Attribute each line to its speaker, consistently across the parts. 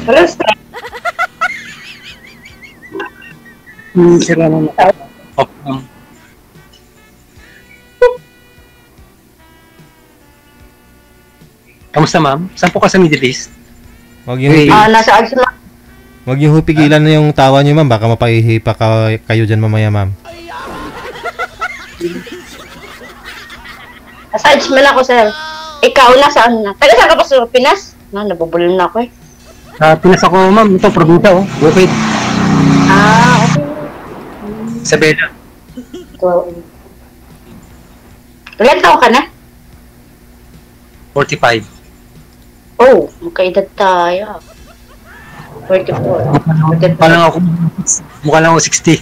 Speaker 1: Wala sa
Speaker 2: Sila naman. Kamusta ma'am? Saan po ka sa Middle East?
Speaker 3: Wag yung
Speaker 1: nasa Agsma.
Speaker 3: wag yung pigilan na yung tawa niyo, ma'am. Baka mapahihipa kayo diyan mamaya, ma'am.
Speaker 1: Nasa Agsma ako, sir. Ikaw, nasaan na? Taga saan ka pa sa Pinas? Nabubulol na ako eh.
Speaker 2: Pinas ako ma'am. Ito, probinsya oh. Bukid.
Speaker 1: Okay.
Speaker 2: Sa Beda.
Speaker 1: Ilan taon ka na?
Speaker 2: 45.
Speaker 1: Oh, magkaedad tayo. 44.
Speaker 2: Mukha lang ako 60.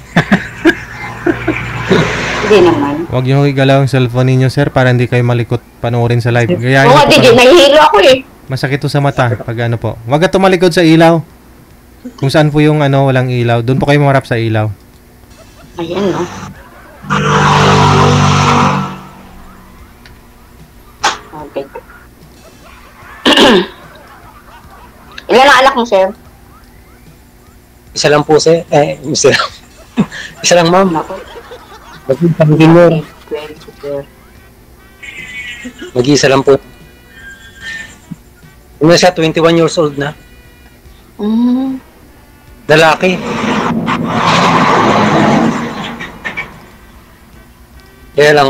Speaker 1: Hindi naman.
Speaker 3: Wag yung igalaw ang cellphone ninyo, sir, para hindi kayo malikot panoorin sa live. Gayahin
Speaker 1: Oo,
Speaker 3: niyo po
Speaker 1: hindi. Nahihilo ako eh.
Speaker 3: Masakit to sa mata pag ano po. Wag ka tumalikod sa ilaw. Kung saan po yung walang ilaw, doon po kayo marap sa ilaw.
Speaker 1: Ayan, no? Okay. Ilan ang anak mo, sir?
Speaker 2: Isa lang po sir. Isa lang. Isa lang ma'am.
Speaker 1: Ako.
Speaker 2: Mag-iisa lang po. Ano siya, 21 years old na. Lalaki. Kaya lang,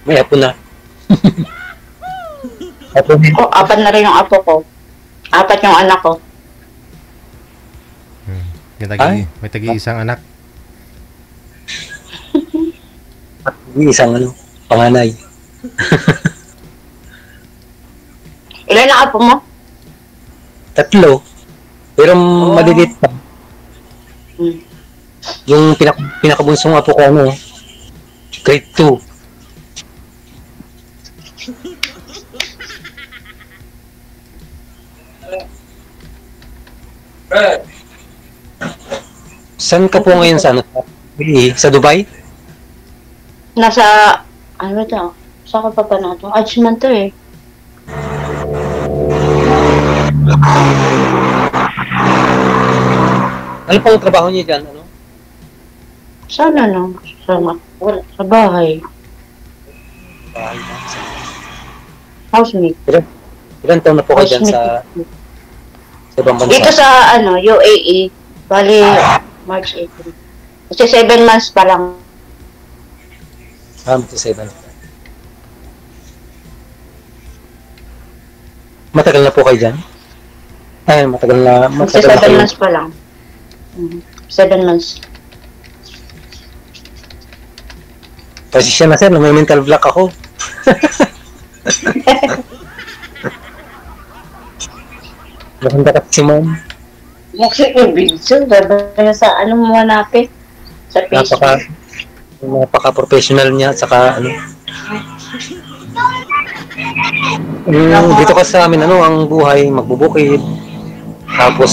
Speaker 2: may apo na. Apo din.
Speaker 1: Oh, 4 na rin yung apo ko. 4 yung anak ko.
Speaker 3: May tagi-isang anak.
Speaker 2: Isang panganay.
Speaker 1: Ilan ang apo mo?
Speaker 2: 3. Pero maliliit pa. Yung pinakabunsong apo ko, grade 2. Saan ka po ngayon sa sa Dubai?
Speaker 1: Nasa, ano ba ito? Saan ka pa pa na ito? Ajman to eh.
Speaker 2: Ano pong trabaho niyo dyan?
Speaker 1: Sana lang. Wala. Sa bahay. Housemate.
Speaker 2: Ilan taon na po kayo dyan sa ibang bansa?
Speaker 1: Dito sa, UAE. Bali, March, April. Kasi 7 months pa lang.
Speaker 2: Magto 7. Matagal na po kayo dyan? Ay, matagal na.
Speaker 1: Kasi 7 months pa lang. 7 months.
Speaker 2: Kasi siya na sir, may mental block ako. Maganda ka si ma'am.
Speaker 1: Kasi yung video, babaya sa mo hanapin? Sa Facebook.
Speaker 2: Napaka-professional niya, saka dito ka sa amin, ang buhay, magbubukid. Tapos,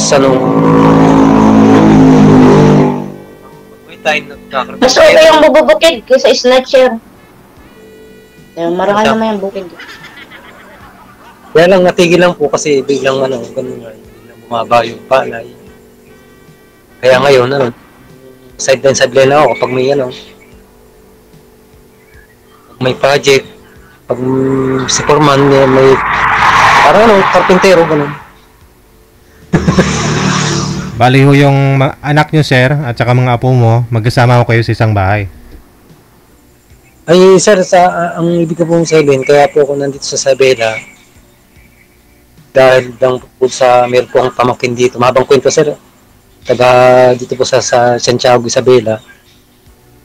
Speaker 1: mas okay yung bubukid kaysa snatcher. Marangal naman yung bukid.
Speaker 2: Kaya lang, natigil lang po kasi biglang ganun nga, biglang bumaba yung palay. Kaya ngayon, sideline ako kapag may project, pag si Foreman, may parang karpintero, ganun.
Speaker 3: Bali ho yung anak nyo, sir, at saka mga apo mo, magkasama ko kayo sa isang bahay.
Speaker 2: Ay, sir, ang ibig ko pong sabihin, kaya po ako nandito sa Isabela, dahil lang po meron po akong pamangkin dito. Mahabang kwento, sir. Taga dito po sa Santiago, Isabela.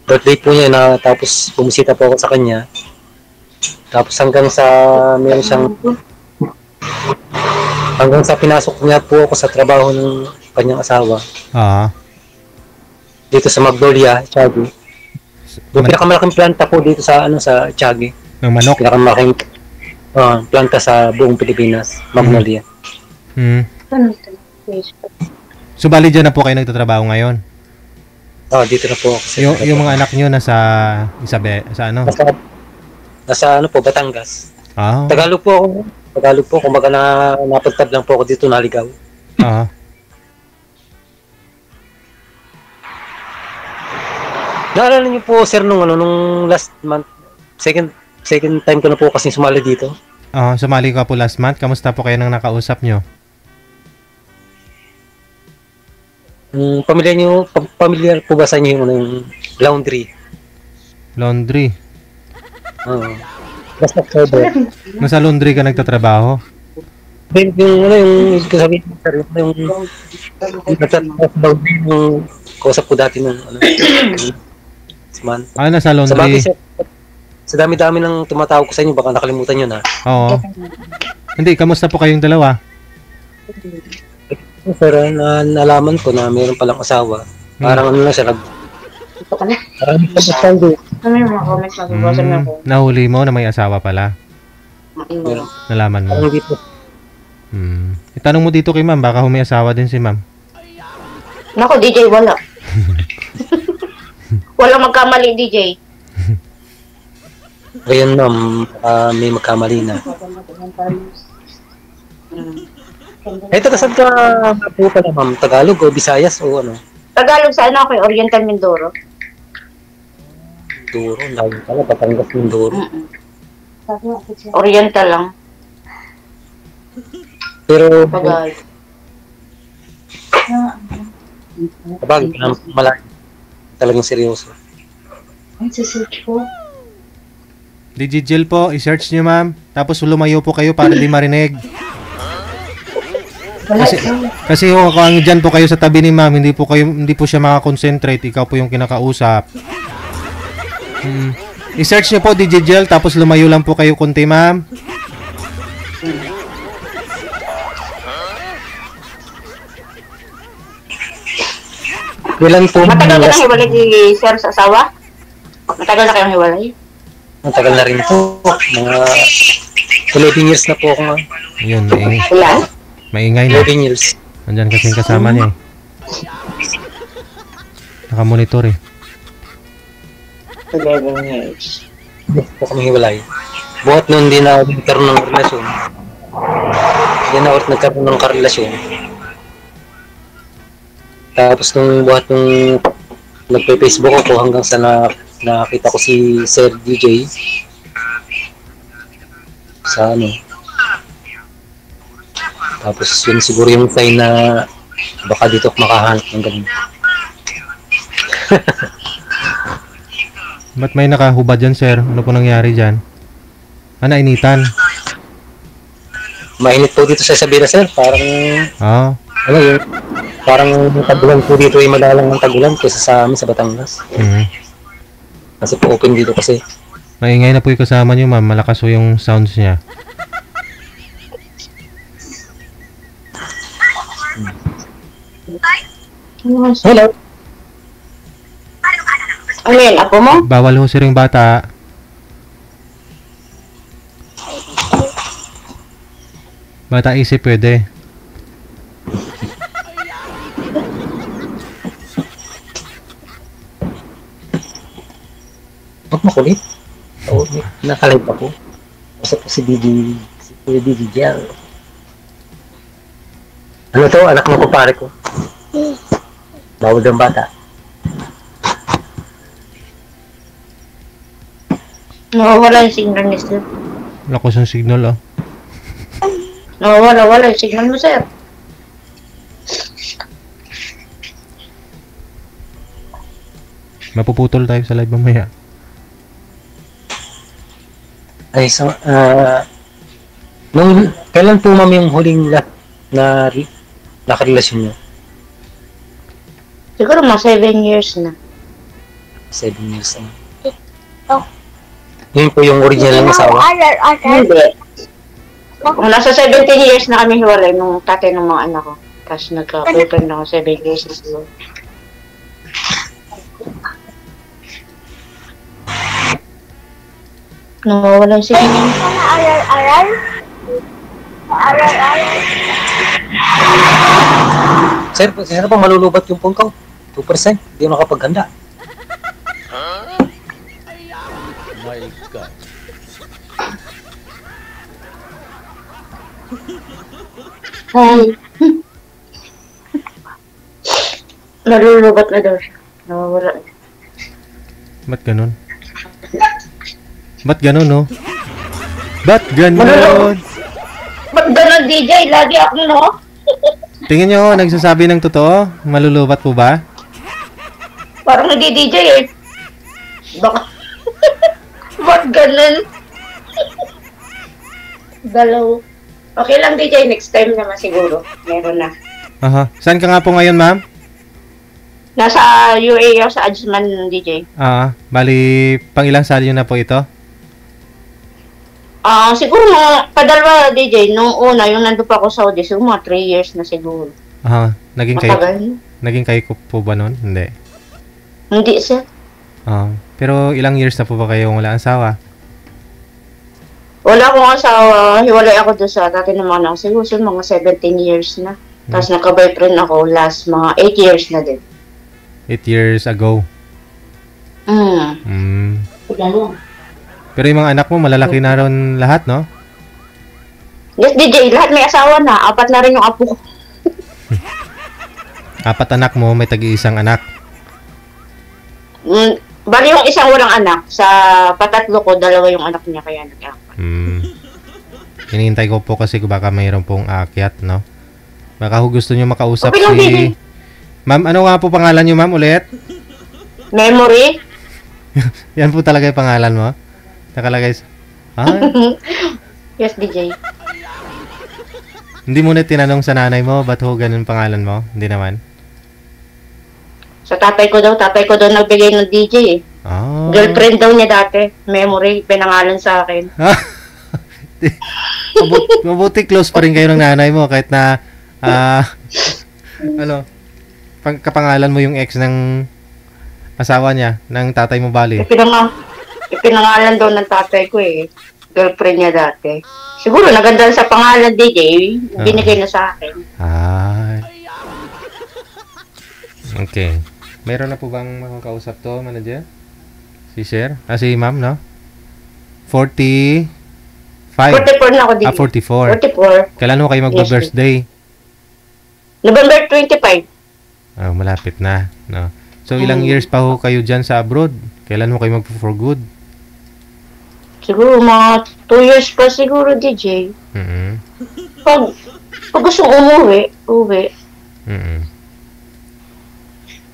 Speaker 2: Birthday po niya na, tapos bumisita po ako sa kanya. Tapos hanggang sa pinasok niya po ako sa trabaho ng kanyang asawa. Dito sa Magnolia, Tiago. Yung pinakamalaking planta po dito sa Tiago.
Speaker 3: Ng manok?
Speaker 2: Pinakamalaking planta sa buong Pilipinas, Magnolia.
Speaker 3: So bali dyan na po kayo nagtatrabaho ngayon?
Speaker 2: Dito na po ako.
Speaker 3: Yung mga anak nyo nasa
Speaker 2: Nasa Batangas. Tagalog po ako. Kumbaga napagtab lang po ako dito, naligaw. Naalala niyo po, sir, nung last month, second time ko na po kasi sumali dito.
Speaker 3: Sumali ka po last month. Kamusta po kayo nang nakausap nyo?
Speaker 2: Pamilyar po ba sa inyo yung laundry?
Speaker 3: Laundry.
Speaker 2: Oo. Basta October.
Speaker 3: Nasa laundry ka nagtatrabaho?
Speaker 2: Yung sabihin ko, sir, yung laundry, yung kausap ko dati nung last month.
Speaker 3: Nasa
Speaker 2: Sa bagay,
Speaker 3: laundry.
Speaker 2: sir, sa dami-dami ng tumatawag ko sa inyo, baka nakalimutan nyo na.
Speaker 3: Oo. Hindi, kamusta po kayong dalawa?
Speaker 2: Pero nalaman ko na mayroon palang asawa. Parang ano na siya,
Speaker 1: Ito ka na.
Speaker 2: parang nagpapastando.
Speaker 1: Ano yung mga comments na bubasa na ako?
Speaker 3: Nahuli mo na may asawa pala.
Speaker 1: Maingay.
Speaker 3: Nalaman mo.
Speaker 2: Parang hindi po.
Speaker 3: Itanong mo dito kay ma'am, baka may asawa din si ma'am.
Speaker 1: Nako, DJ, wala. Wala magkamali, DJ.
Speaker 2: Ayun, ma'am, may magkamali na. Ito, saan ka po pala, ma'am? Tagalog o Visayas o ano?
Speaker 1: Tagalog sa ano ako, Oriental Mindoro.
Speaker 2: Duro, lalo pala, Batangas ng Duro.
Speaker 1: Oriental lang.
Speaker 2: Pero,
Speaker 1: Tagalog.
Speaker 2: kapag malaki, talagang seryoso.
Speaker 3: Digigel po, i-search nyo ma'am. Tapos lumayo po kayo para di marinig. Kasi kung dyan po kayo sa tabi ni ma'am, hindi po siya makakonsentrate. Ikaw po yung kinakausap. I-search nyo po Digigel, tapos lumayo lang po kayo konti ma'am.
Speaker 2: Kailan po?
Speaker 1: Matagal ka nang hiwalay si Sir sa asawa? Matagal na kayong hiwalay?
Speaker 2: Matagal na rin po. Mga 11 years na po ako nga.
Speaker 3: Ayun,
Speaker 1: Ilan?
Speaker 3: maingay na.
Speaker 2: 11 years.
Speaker 3: Nandyan kasing kasama niya eh. Nakamonitor eh.
Speaker 1: 11 years.
Speaker 2: Hindi po kami hiwalay. Buhat nun hindi na ako nagkaroon ng relasyon. Hindi na ako nagkaroon ng karelasyon. Tapos nung buhat nung nagpe-Facebook ako hanggang sa nakita ko si Sir DJ sa ano. Tapos yun siguro yung sign na baka dito ako makahanap ng ganun.
Speaker 3: Ba't may nakahubad dyan sir? Ano po nangyari dyan? Nainitan?
Speaker 2: Mainit po dito sa Isabela, sir. Parang ano yun, parang tagulan po dito ay madalang ng tagulan kaysa sa amin sa Batangas. Kasi po open dito kasi.
Speaker 3: Maingay na po yung kasama niyo ma'am. Malakas po yung sounds niya.
Speaker 2: Hello.
Speaker 1: Ano yun, apo mo?
Speaker 3: Bawal ho sir yung bata. Bata isip pwede.
Speaker 2: Huwag makulit. Oo, nakalive ako. Kasi po si Didi Dial. Ano to? Anak mo pare ko. Bawal ng bata.
Speaker 1: Nawawala yung signal ni Sir.
Speaker 3: Lakas ang signal
Speaker 1: Nawawala yung signal mo, Sir.
Speaker 3: Mapuputol tayo sa live mamaya.
Speaker 2: Ay, so, kailan po ma'am yung huling na nakarelasyon niyo?
Speaker 1: Siguro mga 7 years na.
Speaker 2: 7 years na. Yun po yung original ng asawa?
Speaker 1: Hindi. Kung nasa 17 years na kami hiwalay nung tatay ng mga anak ko. Tapos nagka-open na ako 7 years na siguro. Nawawala yung signal.
Speaker 2: Sir, sino pa malulubat yung phone ko? 2%. Hindi ako nakapaghanda.
Speaker 4: My God.
Speaker 1: Hi. Nalulubat na daw siya. Nawawala.
Speaker 3: Ba't ganun? Ba't ganun, no? Ba't ganun?
Speaker 1: Ba't ganun, DJ? Lagi ako, no?
Speaker 3: Tingin nyo, nagsasabi ng totoo? Malulubat po ba?
Speaker 1: Parang nag-DJ eh. Baka... Ba't ganun? Dalaw. Okay lang, DJ. Next time naman siguro. Meron na.
Speaker 3: Aha. Saan ka nga po ngayon, ma'am?
Speaker 1: Nasa UAE ako sa Ajman, DJ.
Speaker 3: Bali, pang ilang sali na po ito?
Speaker 1: Siguro mga padalwa, DJ. Nung una, yung nandun pa ako sa Saudi, siguro mga 3 years na siguro.
Speaker 3: Aha.
Speaker 1: Matagal.
Speaker 3: Naging kayo po ba nun? Hindi.
Speaker 1: Hindi, sir.
Speaker 3: Pero ilang years na po ba kayo wala asawa?
Speaker 1: Wala akong asawa. Hiwalay ako doon sa dati naman ako. Siguro mga 17 years na. Tapos nagka-boyfriend ako last mga 8 years na din.
Speaker 3: 8 years ago? Pero yung mga anak mo, malalaki na ron lahat, no?
Speaker 1: Yes, DJ. Lahat may asawa na. 4 na rin yung apo ko.
Speaker 3: 4 anak mo, may tag-iisang anak.
Speaker 1: Bali yung isang walang anak. Sa patatlo ko, 2 yung anak niya. Kaya nag-apat.
Speaker 3: Hinihintay ko po kasi baka mayroon pong aakyat, no? Baka gusto nyo makausap
Speaker 1: okay lang,
Speaker 3: si...
Speaker 1: DJ.
Speaker 3: Ma'am, ano nga po pangalan nyo, ma'am, ulit?
Speaker 1: Memory?
Speaker 3: Yan po talaga yung pangalan mo? Nakalagay sa...
Speaker 1: Yes, DJ.
Speaker 3: Hindi mo na tinanong sa nanay mo, ba't ho ganun pangalan mo? Hindi naman.
Speaker 1: Sa tatay ko daw nagbigay ng DJ eh. Girlfriend daw niya dati. Memory, pinangalan sa akin.
Speaker 3: Mabuti close pa rin kayo ng nanay mo kahit na kapangalan mo yung ex ng asawa niya, ng tatay mo bali.
Speaker 1: Ipinangalan daw ng tatay ko eh. Girlfriend niya dati. Siguro naganda sa pangalan DJ, binigay na sa akin.
Speaker 3: Okay. Meron na po bang makakausap to, manager? Si Sir? Si ma'am, no? 45.
Speaker 1: 44 na ako DJ.
Speaker 3: 44. Kailan mo kayo mag-birthday?
Speaker 1: November 25.
Speaker 3: Malapit na, no? So, ilang years pa ho kayo dyan sa abroad? Kailan mo kayo mag-for good?
Speaker 1: Siguro mga 2 years pa siguro, DJ. Pag gusto umuwi.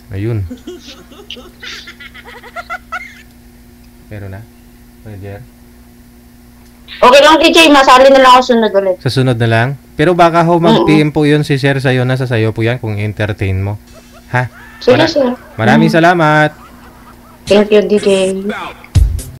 Speaker 3: Ayun. Pero na? Manager?
Speaker 1: Okay lang, DJ. Masali na lang ako sunod ulit.
Speaker 3: Sa sunod na lang? Pero baka ho mag-PM po yun si Sir sa'yo, nasa sa'yo po yan kung entertain mo. Ha?
Speaker 1: Sige, sir.
Speaker 3: Maraming salamat.
Speaker 1: Thank you, DJ.